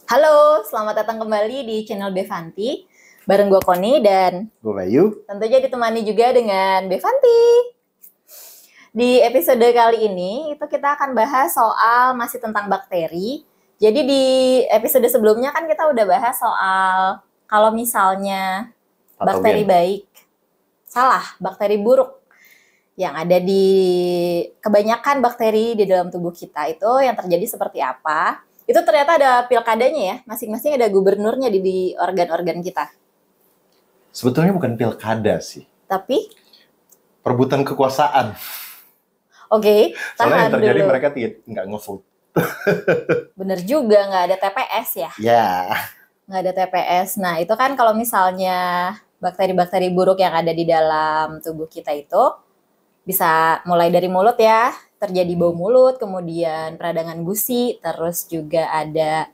Halo, selamat datang kembali di channel Bevanti. Bareng gue Koni dan Gue Bayu. tentunya ditemani juga dengan Bevanti. Di episode kali ini itu kita akan bahas soal masih tentang bakteri. Jadi di episode sebelumnya kan kita udah bahas soal kalau misalnya bakteri baik, salah, bakteri buruk yang ada di kebanyakan bakteri di dalam tubuh kita itu yang terjadi seperti apa. Itu ternyata ada pilkadanya ya, masing-masing ada gubernurnya di organ-organ kita. Sebetulnya bukan pilkada sih. Tapi? Perebutan kekuasaan. Oke, soalnya yang terjadi dulu. Mereka nggak nge-vote. Bener juga, nggak ada TPS ya? Ya. Nggak ada TPS. Nah, itu kan kalau misalnya bakteri-bakteri buruk yang ada di dalam tubuh kita itu bisa mulai dari mulut ya, terjadi bau mulut, kemudian peradangan gusi, terus juga ada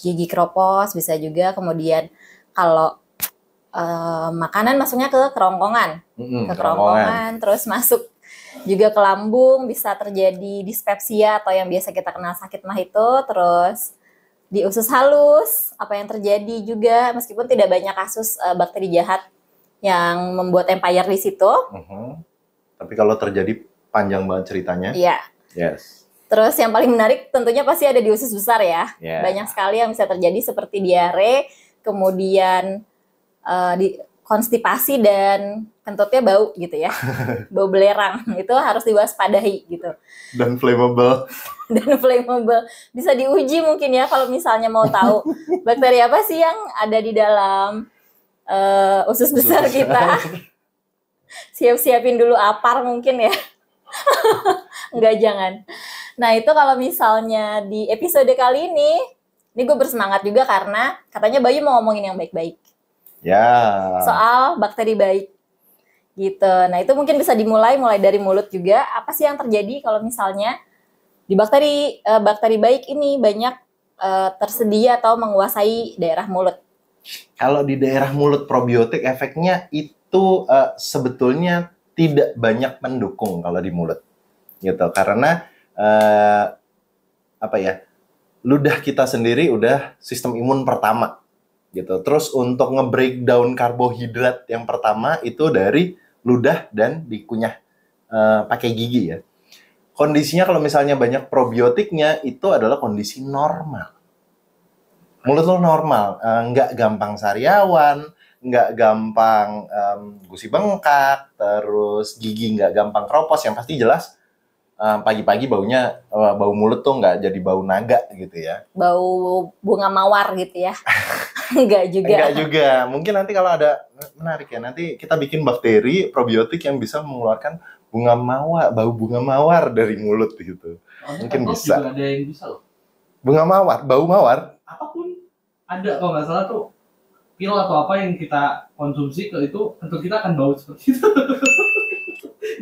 gigi kropos bisa juga, kemudian kalau makanan masuknya ke kerongkongan, terus masuk juga ke lambung, bisa terjadi dispepsia atau yang biasa kita kenal sakit mah itu, terus di usus halus, apa yang terjadi juga, meskipun tidak banyak kasus bakteri jahat yang membuat empire di situ. Tapi kalau terjadi panjang banget ceritanya. Iya. Yes. Terus yang paling menarik tentunya pasti ada di usus besar ya. Yeah. Banyak sekali yang bisa terjadi seperti diare, kemudian di konstipasi dan kentutnya bau gitu ya. Bau belerang, itu harus diwaspadai gitu. Dan flammable. Bisa diuji mungkin ya kalau misalnya mau tahu bakteri apa sih yang ada di dalam usus besar kita. Siap-siapin dulu apar mungkin ya. Enggak, jangan. Nah, itu kalau misalnya di episode kali ini gue bersemangat juga karena katanya Bayu mau ngomongin yang baik-baik. Ya. Soal bakteri baik. Gitu. Nah, itu mungkin bisa mulai dari mulut juga. Apa sih yang terjadi kalau misalnya di bakteri baik ini banyak tersedia atau menguasai daerah mulut? Kalau di daerah mulut, probiotik efeknya itu sebetulnya tidak banyak mendukung kalau di mulut, gitu. Karena ludah kita sendiri udah sistem imun pertama, gitu. Terus untuk nge-breakdown karbohidrat yang pertama itu dari ludah dan dikunyah pakai gigi ya. Kondisinya kalau misalnya banyak probiotiknya itu adalah kondisi normal. Mulut lo normal, nggak gampang sariawan, nggak gampang gusi bengkak, terus gigi nggak gampang kropos. Yang pasti jelas pagi-pagi baunya, bau mulut tuh nggak jadi bau naga gitu ya. Bau bunga mawar gitu ya. Enggak juga. Mungkin nanti kalau ada, menarik ya, nanti kita bikin bakteri probiotik yang bisa mengeluarkan bau bunga mawar dari mulut gitu. Mungkin bisa. Juga ada yang bisa loh. Bunga mawar, bau mawar. Apapun ada, kalau nggak salah tuh pil atau apa yang kita konsumsi ke itu, kentut kita akan bau seperti itu.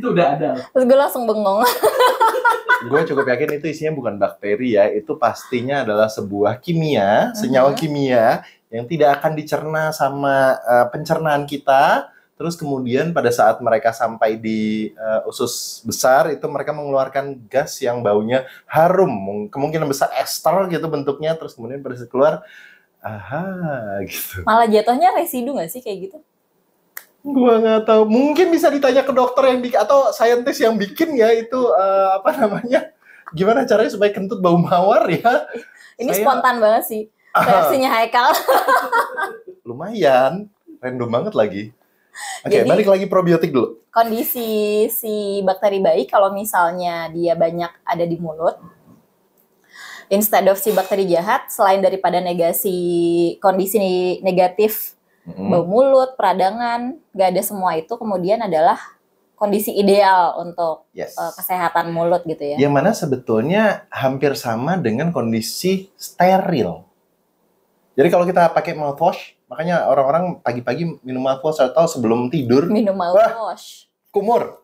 Itu udah ada. Terus gue langsung bengong. Gue cukup yakin itu isinya bukan bakteri ya, itu pastinya adalah sebuah kimia, senyawa kimia yang tidak akan dicerna sama pencernaan kita. Terus kemudian pada saat mereka sampai di usus besar, itu mereka mengeluarkan gas yang baunya harum. Kemungkinan besar ester gitu bentuknya, terus kemudian pada saat keluar, gitu. Malah jatuhnya residu nggak sih kayak gitu? Gua nggak tahu. Mungkin bisa ditanya ke dokter yang bikin, atau saintis yang bikin ya, itu gimana caranya supaya kentut bau mawar ya. Ini spontan banget sih. Versinya Haikal. Lumayan. Random banget lagi. Oke, balik lagi probiotik dulu. Kondisi si bakteri baik kalau misalnya dia banyak ada di mulut, instead of si bakteri jahat, selain daripada negasi kondisi negatif, bau mulut, peradangan, gak ada semua itu, kemudian adalah kondisi ideal untuk kesehatan mulut gitu ya. Yang mana sebetulnya hampir sama dengan kondisi steril. Jadi kalau kita pakai mouthwash, makanya orang-orang pagi-pagi minum mouthwash atau sebelum tidur minum mouthwash. Kumur.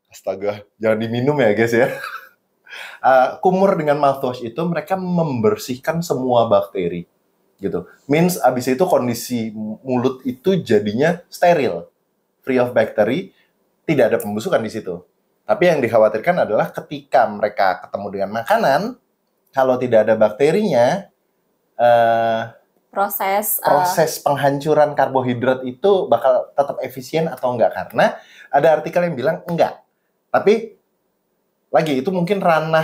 Astaga, jangan diminum ya guys ya. Kumur dengan mouthwash itu mereka membersihkan semua bakteri gitu. Means abis itu kondisi mulut itu jadinya steril, free of bactery, tidak ada pembusukan di situ. Tapi yang dikhawatirkan adalah ketika mereka ketemu dengan makanan, kalau tidak ada bakterinya, proses penghancuran karbohidrat itu bakal tetap efisien atau enggak? Karena ada artikel yang bilang enggak. Tapi lagi itu mungkin ranah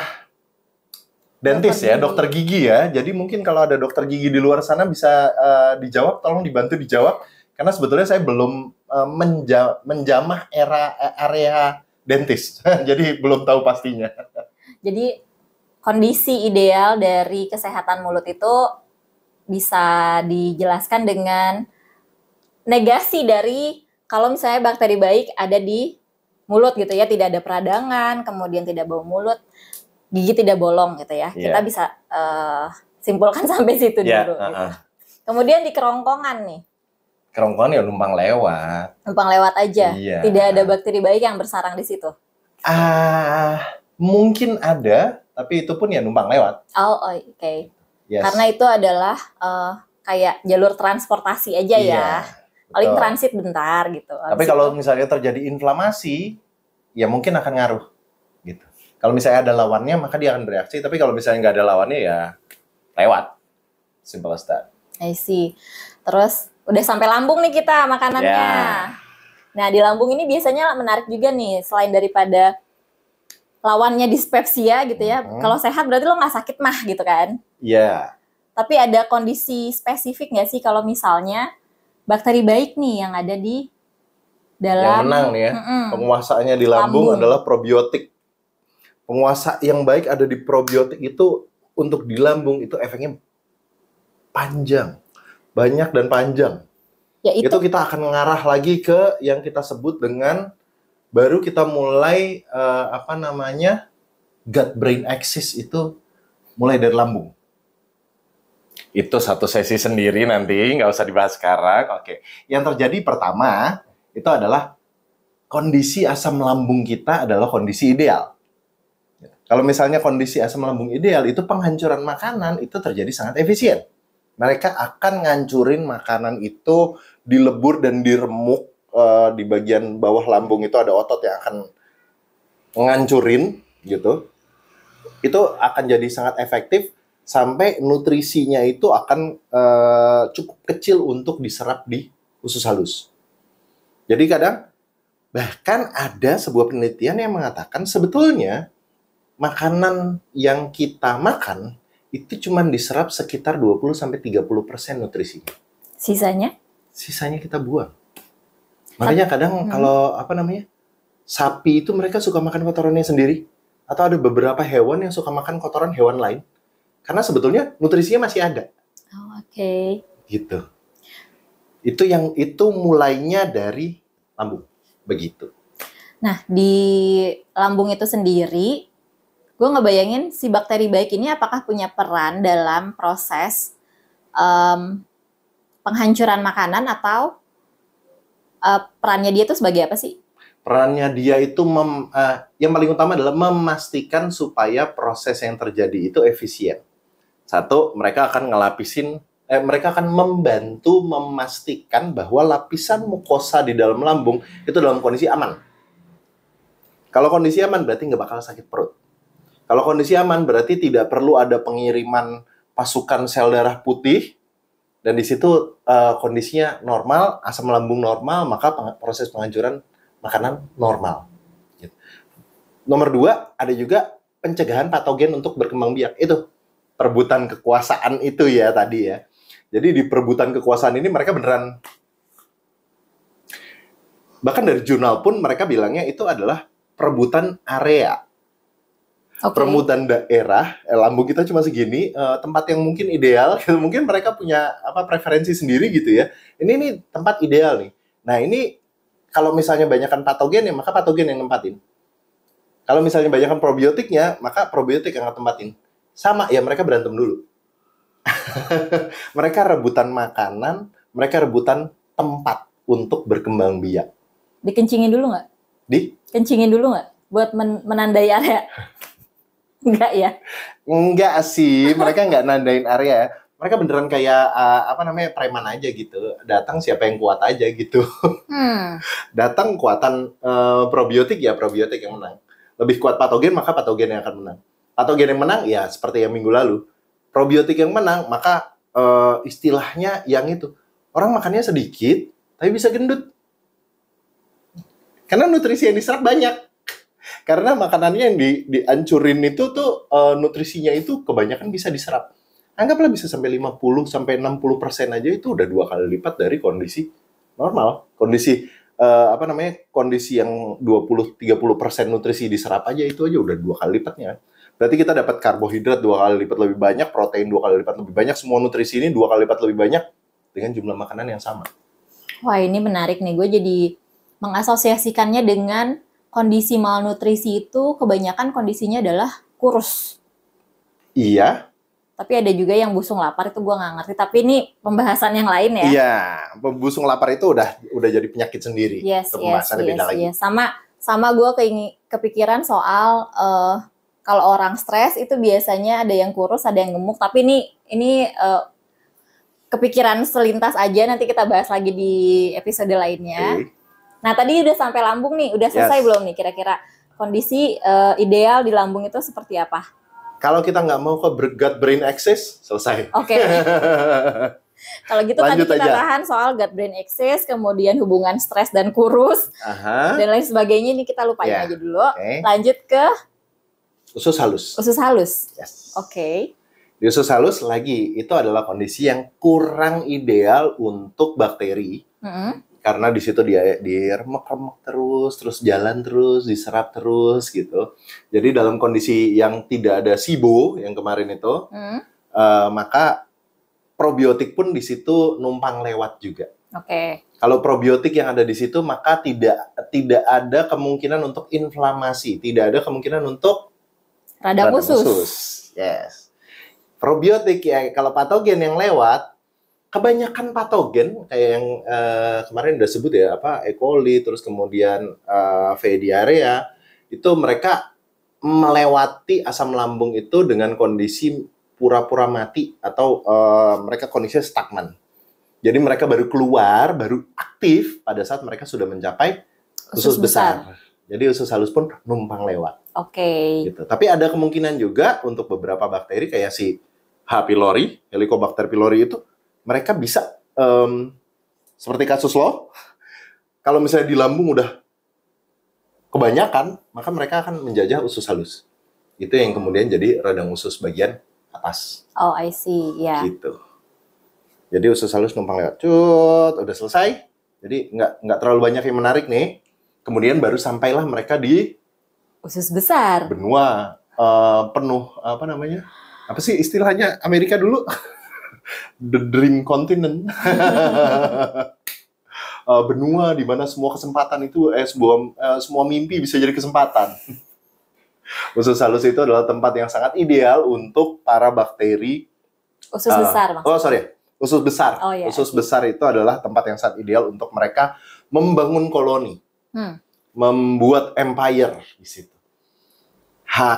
dentist ya, dokter gigi ya. Jadi mungkin kalau ada dokter gigi di luar sana bisa dijawab, tolong dibantu dijawab. Karena sebetulnya saya belum menjamah area dentis. Jadi belum tahu pastinya. Jadi kondisi ideal dari kesehatan mulut itu bisa dijelaskan dengan negasi dari kalau misalnya bakteri baik ada di mulut gitu ya, tidak ada peradangan, kemudian tidak bau mulut, gigi tidak bolong gitu ya. Kita bisa simpulkan sampai situ dulu. Gitu. Kemudian di kerongkongan nih. Kerongkongan ya numpang lewat. Numpang lewat aja. Tidak ada bakteri baik yang bersarang di situ. Mungkin ada, tapi itu pun ya numpang lewat. Oke. Yes. Karena itu adalah kayak jalur transportasi aja ya. Paling transit bentar gitu. Tapi kalau misalnya terjadi inflamasi, ya mungkin akan ngaruh gitu. Kalau misalnya ada lawannya, maka dia akan bereaksi. Tapi kalau misalnya nggak ada lawannya, ya lewat. Simple as that. I see. Terus udah sampai lambung nih kita makanannya. Nah di lambung ini biasanya menarik juga nih. Selain daripada lawannya dispepsia gitu ya. Kalau sehat berarti lo nggak sakit mah gitu kan? Iya. Tapi ada kondisi spesifik nggak sih kalau misalnya bakteri baik nih yang ada di dalam. Yang menang nih ya. Penguasaannya di lambung adalah probiotik. Penguasa yang baik ada di probiotik itu untuk di lambung itu efeknya panjang, banyak dan panjang. Ya, itu kita akan mengarah lagi ke yang kita sebut dengan baru kita mulai gut brain axis itu mulai dari lambung. Itu satu sesi sendiri nanti, nggak usah dibahas sekarang. Oke. Yang terjadi pertama itu adalah kondisi asam lambung kita adalah kondisi ideal. Kalau misalnya kondisi asam lambung ideal itu penghancuran makanan itu terjadi sangat efisien. Mereka akan ngancurin makanan itu dilebur dan diremuk. Di bagian bawah lambung itu ada otot yang akan ngancurin gitu. Itu akan jadi sangat efektif sampai nutrisinya itu akan cukup kecil untuk diserap di usus halus. Jadi kadang bahkan ada sebuah penelitian yang mengatakan sebetulnya makanan yang kita makan itu cuma diserap sekitar 20-30% nutrisinya. Sisanya? Sisanya kita buang. Makanya kadang kalau sapi itu mereka suka makan kotorannya sendiri, atau ada beberapa hewan yang suka makan kotoran hewan lain, karena sebetulnya nutrisinya masih ada. Oke. Gitu. Itu mulainya dari lambung, begitu. Nah di lambung itu sendiri, gue ngebayangin si bakteri baik ini apakah punya peran dalam proses penghancuran makanan atau perannya dia itu sebagai apa sih? Perannya dia itu yang paling utama adalah memastikan supaya proses yang terjadi itu efisien. Satu, mereka akan mereka akan membantu memastikan bahwa lapisan mukosa di dalam lambung itu dalam kondisi aman. Kalau kondisi aman berarti nggak bakal sakit perut. Kalau kondisi aman berarti tidak perlu ada pengiriman pasukan sel darah putih. Dan di situ kondisinya normal, asam lambung normal, maka proses penghancuran makanan normal. Gitu. Nomor 2, ada juga pencegahan patogen untuk berkembang biak. Itu perebutan kekuasaan itu ya tadi ya. Jadi di perebutan kekuasaan ini mereka beneran, bahkan dari jurnal pun mereka bilangnya itu adalah perebutan area. Perebutan daerah, lambung kita cuma segini, tempat yang mungkin ideal, mungkin mereka punya preferensi sendiri gitu ya. Ini tempat ideal nih. Nah ini kalau misalnya banyakkan patogen ya, maka patogen yang nempatin. Kalau misalnya banyakkan probiotiknya, maka probiotik yang tempatin. Sama ya, mereka berantem dulu. Mereka rebutan makanan, mereka rebutan tempat untuk berkembang biak. Dikencingin dulu nggak? Kencingin dulu nggak? Buat menandai area? Enggak ya? Enggak sih, mereka nggak nandain area. Mereka beneran kayak preman aja gitu. Datang siapa yang kuat aja gitu. Datang kuatan probiotik ya probiotik yang menang. Lebih kuat patogen maka patogen yang akan menang. Patogen yang menang, ya seperti yang minggu lalu. Probiotik yang menang, maka istilahnya yang itu. Orang makannya sedikit, tapi bisa gendut. Karena nutrisi yang diserap banyak. Karena makanannya yang dihancurin itu tuh nutrisinya itu kebanyakan bisa diserap. Anggaplah bisa sampai 50-60% aja, itu udah 2 kali lipat dari kondisi normal. Kondisi kondisi yang 20-30% nutrisi diserap aja, itu aja udah 2 kali lipatnya. Berarti kita dapat karbohidrat 2 kali lipat lebih banyak, protein 2 kali lipat lebih banyak, semua nutrisi ini 2 kali lipat lebih banyak dengan jumlah makanan yang sama. Wah, ini menarik nih. Gue jadi mengasosiasikannya dengan kondisi malnutrisi itu kebanyakan kondisinya adalah kurus. Iya. Tapi ada juga yang busung lapar, itu gue nggak ngerti. Tapi ini pembahasan yang lain ya. Iya, busung lapar itu udah jadi penyakit sendiri. Yes, itu pembahasannya beda lagi. Sama gue kepikiran soal kalau orang stres itu biasanya ada yang kurus, ada yang gemuk. Tapi ini kepikiran selintas aja, nanti kita bahas lagi di episode lainnya. Okay. Nah, tadi udah sampai lambung nih, udah selesai belum nih kira-kira kondisi ideal di lambung itu seperti apa? Kalau kita nggak mau ke gut brain axis, selesai. Oke. Kalau gitu Lanjut tadi kita aja. tahan soal gut brain axis, kemudian hubungan stres dan kurus, dan lain sebagainya, ini kita lupain aja dulu. Okay. Lanjut ke usus halus. Usus halus. Yes. Oke. Di usus halus lagi, itu adalah kondisi yang kurang ideal untuk bakteri. Karena di situ dia diremek-remek terus jalan terus, diserap terus gitu. Jadi dalam kondisi yang tidak ada SIBO yang kemarin itu, maka probiotik pun di situ numpang lewat juga. Oke. Kalau probiotik yang ada di situ, maka tidak ada kemungkinan untuk inflamasi, tidak ada kemungkinan untuk radang usus. Yes. Probiotik ya, kalau patogen yang lewat, kebanyakan patogen kayak yang kemarin udah sebut ya, E. coli, terus kemudian V. diarrhea, itu mereka melewati asam lambung itu dengan kondisi pura-pura mati atau mereka kondisinya stagnan. Jadi mereka baru keluar, baru aktif pada saat mereka sudah mencapai usus besar. Jadi usus halus pun numpang lewat. Oke. Gitu. Tapi ada kemungkinan juga untuk beberapa bakteri kayak si H. pylori, Helicobacter pylori itu, mereka bisa seperti kasus lo, kalau misalnya di lambung udah kebanyakan, maka mereka akan menjajah usus halus. Itu yang kemudian jadi radang usus bagian atas. Oh, I see, ya. Yeah. Gitu. Jadi usus halus numpang lewat, udah selesai. Jadi nggak terlalu banyak yang menarik nih. Kemudian baru sampailah mereka di usus besar. Benua penuh apa sih istilahnya Amerika dulu? The Dream Continent. Benua di mana semua kesempatan itu semua mimpi bisa jadi kesempatan. Usus halus itu adalah tempat yang sangat ideal untuk para bakteri usus besar maksudnya. Usus besar. Oh, yeah, usus besar itu adalah tempat yang sangat ideal untuk mereka membangun koloni. Membuat empire di situ.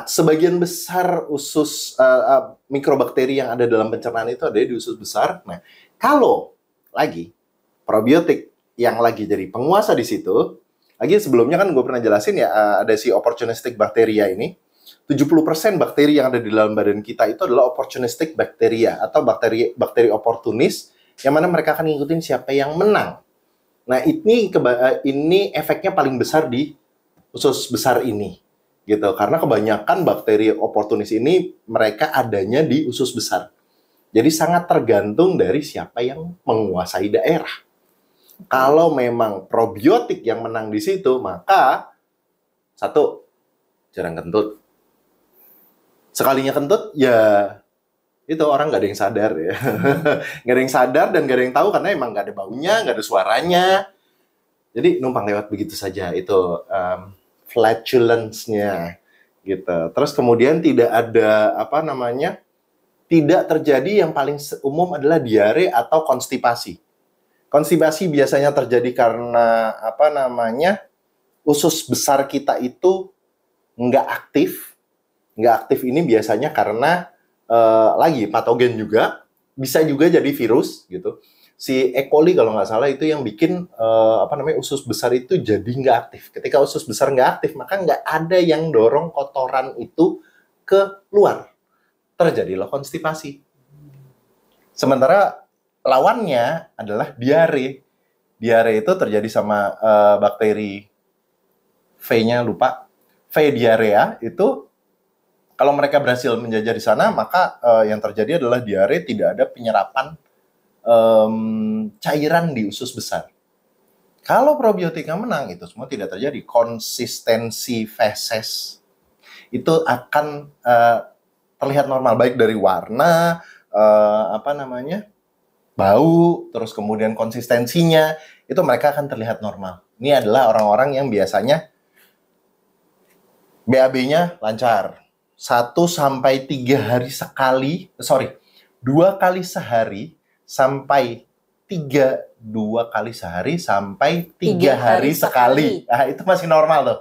Sebagian besar usus mikrobakteri yang ada dalam pencernaan itu ada di usus besar. Nah, kalau lagi probiotik yang lagi jadi penguasa di situ, lagi sebelumnya kan gue pernah jelasin ya, ada si opportunistic bacteria ini. 70% bakteri yang ada di dalam badan kita itu adalah opportunistic bacteria atau bakteri oportunis yang mana mereka akan ngikutin siapa yang menang. Nah, ini efeknya paling besar di usus besar ini. Gitu, karena kebanyakan bakteri oportunis ini mereka adanya di usus besar. Jadi sangat tergantung dari siapa yang menguasai daerah. Kalau memang probiotik yang menang di situ, maka satu, jarang kentut. Sekalinya kentut, ya itu orang nggak ada yang sadar ya. Nggak ada yang sadar dan nggak ada yang tahu karena emang nggak ada baunya, nggak ada suaranya. Jadi numpang lewat begitu saja. Itu flatulence-nya gitu. Terus kemudian tidak ada tidak terjadi, yang paling umum adalah diare atau konstipasi. Konstipasi biasanya terjadi karena usus besar kita itu nggak aktif. Nggak aktif ini biasanya karena lagi patogen juga, bisa juga jadi virus gitu. Si E. coli kalau nggak salah itu yang bikin usus besar itu jadi nggak aktif. Ketika usus besar nggak aktif, maka nggak ada yang dorong kotoran itu ke luar. Terjadilah konstipasi. Sementara lawannya adalah diare. Diare itu terjadi sama bakteri V-nya lupa. V diarea itu kalau mereka berhasil menjajah di sana, maka yang terjadi adalah diare, tidak ada penyerapan cairan di usus besar. Kalau probiotika menang, itu semua tidak terjadi. Konsistensi feses itu akan terlihat normal, baik dari warna, bau, terus kemudian konsistensinya, itu mereka akan terlihat normal. Ini adalah orang-orang yang biasanya BAB-nya lancar. 2 kali sehari sampai 2 kali sehari sampai 3 hari sekali. Nah, itu masih normal tuh.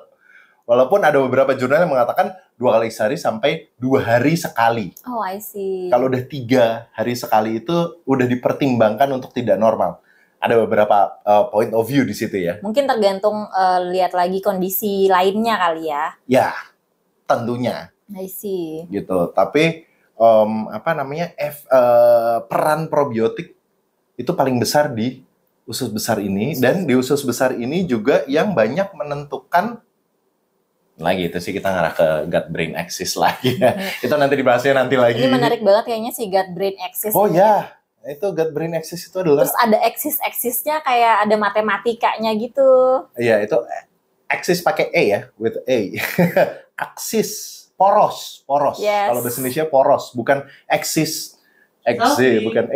Walaupun ada beberapa jurnal yang mengatakan 2 kali sehari sampai 2 hari sekali. Oh, I see. Kalau udah 3 hari sekali itu udah dipertimbangkan untuk tidak normal. Ada beberapa point of view di situ ya. Mungkin tergantung lihat lagi kondisi lainnya kali ya. Ya, tentunya. I see. Gitu. Tapi peran probiotik itu paling besar di usus besar ini, dan di usus besar ini juga yang banyak menentukan lagi itu sih, kita ngarah ke gut brain axis lagi ya. Itu nanti dibahasnya nanti lagi. Ini menarik banget kayaknya si gut brain axis. Oh ya, itu gut brain axis itu adalah. Terus ada axis-axisnya kayak ada matematikanya gitu. Iya, itu axis pakai E ya, with A. Axis, poros. Yes. Kalau bahasa Indonesia poros, bukan axis. Bukan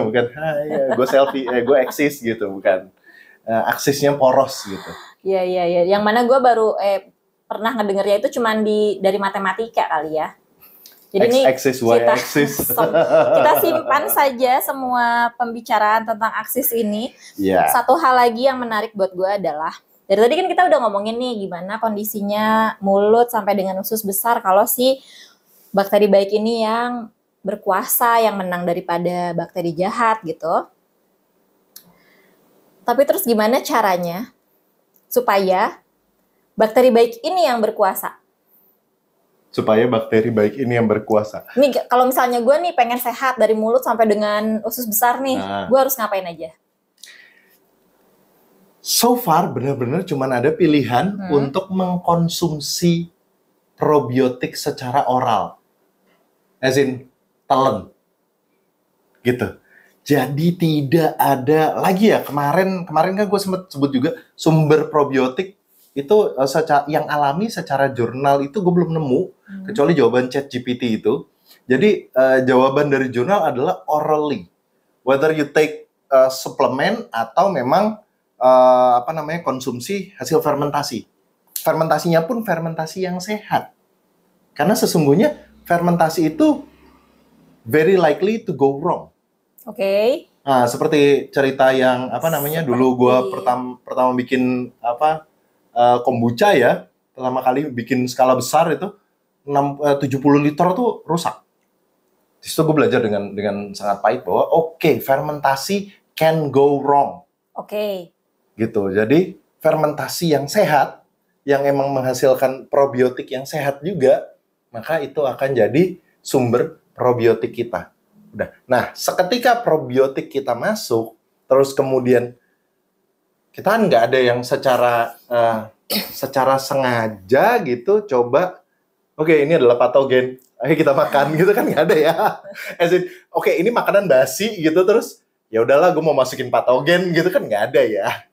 bukan gue selfie, gue axis gitu, bukan. Aksisnya poros gitu. Iya. Yang mana gue baru pernah ngedengernya itu cuman dari matematika kali ya. Jadi ini kita simpan saja semua pembicaraan tentang aksis ini. Yeah. Satu hal lagi yang menarik buat gue adalah, dari tadi kan kita udah ngomongin nih gimana kondisinya mulut sampai dengan usus besar kalau si bakteri baik ini yang berkuasa, yang menang daripada bakteri jahat gitu. Tapi terus gimana caranya supaya bakteri baik ini yang berkuasa? Supaya bakteri baik ini yang berkuasa. Nih kalau misalnya gue nih pengen sehat dari mulut sampai dengan usus besar nih, gue harus ngapain aja? So far benar-benar cuma ada pilihan untuk mengkonsumsi probiotik secara oral. As in, telan. Gitu. Jadi tidak ada lagi ya, kemarin kan gue sempat sebut juga sumber probiotik itu yang alami secara jurnal itu gue belum nemu, kecuali jawaban ChatGPT itu. Jadi jawaban dari jurnal adalah orally, whether you take suplemen atau memang konsumsi hasil fermentasi. Fermentasinya pun fermentasi yang sehat, karena sesungguhnya fermentasi itu very likely to go wrong. Oke. Nah, seperti cerita yang dulu gue pertama bikin kombucha ya, pertama kali bikin skala besar itu 70 liter tuh rusak. Di situ gue belajar dengan sangat pahit bahwa fermentasi can go wrong. Gitu. Jadi fermentasi yang sehat, yang emang menghasilkan probiotik yang sehat juga, maka itu akan jadi sumber probiotik kita. Udah. Nah, seketika probiotik kita masuk, terus kemudian kita kan nggak ada yang secara sengaja gitu coba, ini adalah patogen, ayo kita makan gitu kan, nggak ada ya. Ini makanan basi gitu, terus ya udahlah gue mau masukin patogen gitu kan, nggak ada ya.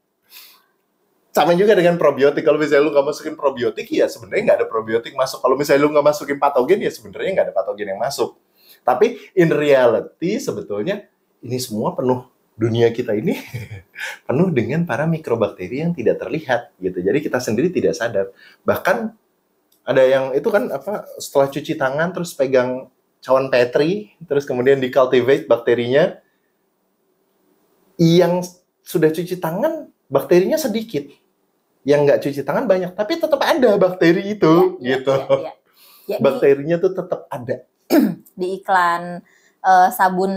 Sama juga dengan probiotik, kalau misalnya lu nggak masukin probiotik ya sebenarnya nggak ada probiotik masuk. Kalau misalnya lu nggak masukin patogen ya sebenarnya nggak ada patogen yang masuk. Tapi in reality sebetulnya ini semua dunia kita ini penuh dengan para mikrobakteri yang tidak terlihat gitu. Jadi kita sendiri tidak sadar. Bahkan ada yang itu kan setelah cuci tangan terus pegang cawan Petri, terus kemudian di-cultivate bakterinya. Yang sudah cuci tangan bakterinya sedikit. Yang nggak cuci tangan banyak, tapi tetap ada bakteri itu gitu. Ya, bakterinya tuh tetap ada. Di iklan sabun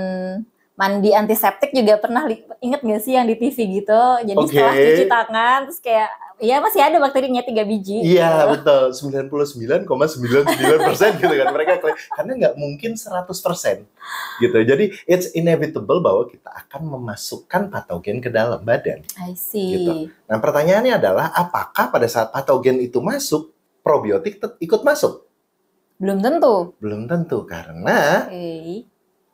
mandi antiseptik juga pernah inget gak sih yang di TV gitu? Jadi setelah cuci tangan terus kayak Iya, masih ada bakterinya 3 biji. Iya, betul. 99,99% gitu kan. Mereka karena nggak mungkin 100% gitu. Jadi it's inevitable bahwa kita akan memasukkan patogen ke dalam badan. I see. Gitu. Nah, pertanyaannya adalah apakah pada saat patogen itu masuk, probiotik ikut masuk? Belum tentu. Belum tentu karena Oke.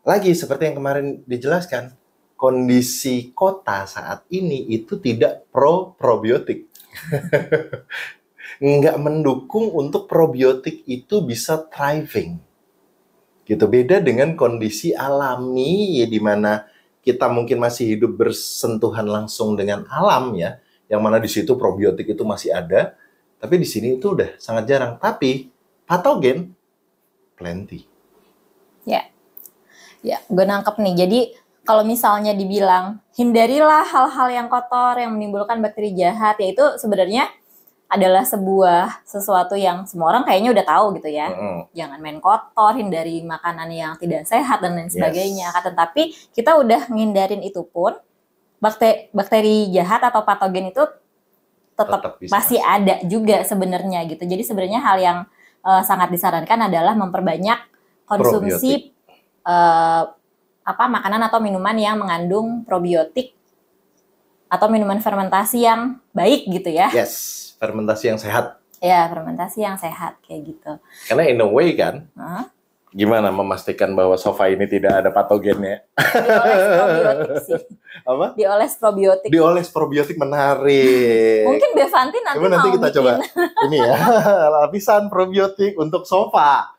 lagi seperti yang kemarin dijelaskan, kondisi kota saat ini itu tidak probiotik. Nggak mendukung untuk probiotik itu bisa thriving. Gitu. Beda dengan kondisi alami ya, di mana kita mungkin masih hidup bersentuhan langsung dengan alam ya, yang mana di situ probiotik itu masih ada, tapi di sini itu udah sangat jarang. Tapi patogen plenty. Ya, gue nangkep nih. Jadi kalau misalnya dibilang hindarilah hal-hal yang kotor yang menimbulkan bakteri jahat, ya itu sebenarnya adalah sesuatu yang semua orang kayaknya udah tahu gitu ya. Jangan main kotor, hindari makanan yang tidak sehat dan lain sebagainya. Yes. Tetapi kita udah ngindarin itu pun bakteri jahat atau patogen itu tetap masih ada juga sebenarnya gitu. Jadi sebenarnya hal yang sangat disarankan adalah memperbanyak konsumsi makanan atau minuman yang mengandung probiotik atau minuman fermentasi yang baik gitu ya. Yes, fermentasi yang sehat. Ya, fermentasi yang sehat kayak gitu. Karena in a way kan, gimana memastikan bahwa sofa ini tidak ada patogennya? Dioles probiotik sih. Apa? Dioles probiotik. Dioles probiotik, menarik. Mungkin Bevanti nanti kita bikin. Coba ini ya, lapisan probiotik untuk sofa.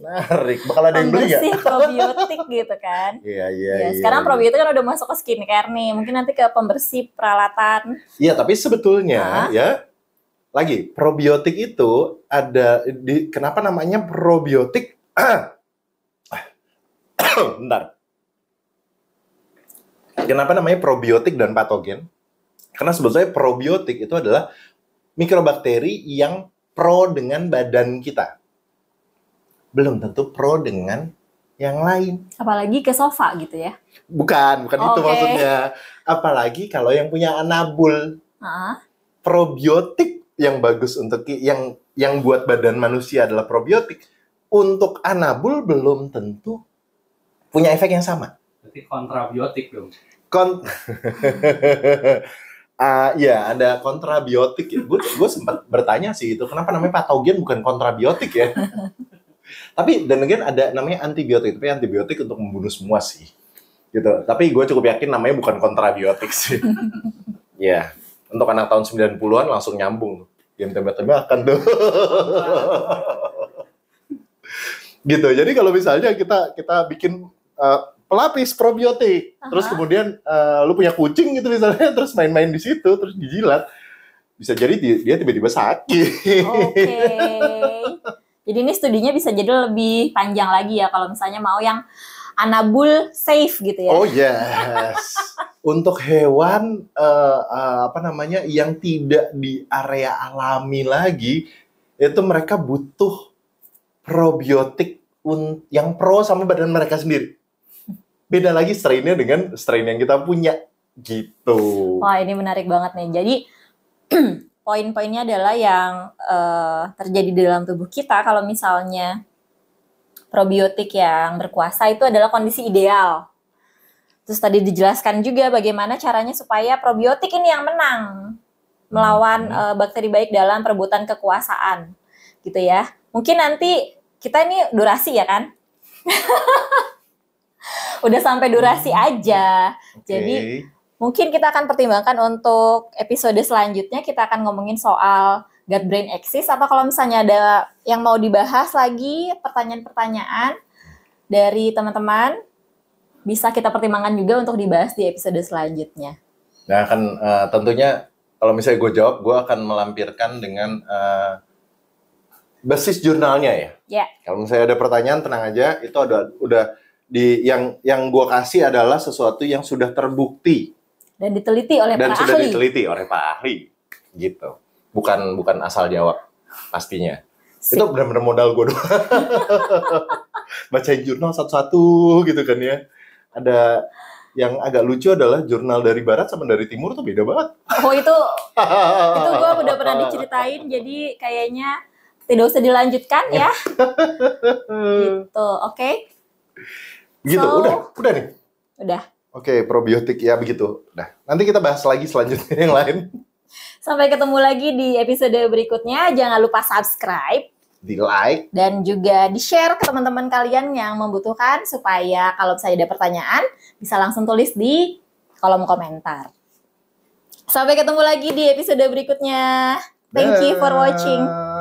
Menarik, bakal ada yang beli nggak? Pembersih probiotik gitu kan. Iya. Sekarang probiotik kan udah masuk ke skincare nih. Mungkin nanti ke pembersih peralatan. Iya, tapi sebetulnya ya, lagi probiotik itu ada kenapa namanya probiotik? Bentar. Kenapa namanya probiotik dan patogen? Karena sebetulnya probiotik itu adalah mikrobakteri yang pro dengan badan kita. Belum tentu pro dengan yang lain. Apalagi ke sofa gitu ya. Bukan itu maksudnya. Apalagi kalau yang punya anabul. Probiotik yang bagus untuk yang buat badan manusia adalah probiotik. Untuk anabul belum tentu punya efek yang sama. Berarti kontrabiotik dong. Ya, ada kontrabiotik. Gue sempat bertanya sih itu, kenapa namanya patogen bukan kontrabiotik ya? Tapi dan again ada namanya antibiotik, tapi antibiotik untuk membunuh semua sih. Gitu. Tapi gue cukup yakin namanya bukan kontrabiotik sih. Ya, untuk anak tahun 90-an langsung nyambung. Game tembak-tembakan tuh. Gitu. Jadi kalau misalnya kita bikin pelapis probiotik, terus kemudian lu punya kucing gitu misalnya, terus main-main di situ, terus dijilat, bisa jadi dia tiba-tiba sakit. Oke. Jadi ini studinya bisa jadi lebih panjang lagi ya kalau misalnya mau yang anabul safe gitu ya. Oh yes. Untuk hewan yang tidak di area alami lagi, itu mereka butuh probiotik yang pro sama badan mereka sendiri. Beda lagi strainnya dengan strain yang kita punya gitu. Wah, ini menarik banget nih. Jadi poin-poinnya adalah yang terjadi di dalam tubuh kita kalau misalnya probiotik yang berkuasa itu adalah kondisi ideal. Terus tadi dijelaskan juga bagaimana caranya supaya probiotik ini yang menang melawan bakteri baik dalam perebutan kekuasaan, gitu ya. Mungkin nanti kita ini durasi ya kan? Udah sampai durasi aja. Jadi mungkin kita akan pertimbangkan untuk episode selanjutnya kita akan ngomongin soal gut brain axis, atau kalau misalnya ada yang mau dibahas lagi, pertanyaan-pertanyaan dari teman-teman, bisa kita pertimbangkan juga untuk dibahas di episode selanjutnya. Nah, tentunya kalau misalnya gue jawab, gue akan melampirkan dengan basis jurnalnya ya. Yeah. Kalau misalnya ada pertanyaan, tenang aja, itu udah yang gue kasih adalah sesuatu yang sudah terbukti dan diteliti oleh para ahli. Dan sudah diteliti oleh Pak ahli, gitu. Bukan asal jawab, pastinya. Sip. Itu benar-benar modal gue doang. Bacain jurnal satu-satu gitu kan ya. Ada Yang agak lucu adalah jurnal dari barat sama dari timur tuh beda banget. Oh itu gue udah pernah diceritain, jadi kayaknya tidak usah dilanjutkan ya. Gitu, oke? Gitu, So- udah nih. Udah. Oke, probiotik ya begitu. Nah, nanti kita bahas lagi selanjutnya yang lain. Sampai ketemu lagi di episode berikutnya. Jangan lupa subscribe Di like. dan juga di-share ke teman-teman kalian yang membutuhkan supaya kalau misalnya ada pertanyaan bisa langsung tulis di kolom komentar. Sampai ketemu lagi di episode berikutnya. Thank you for watching.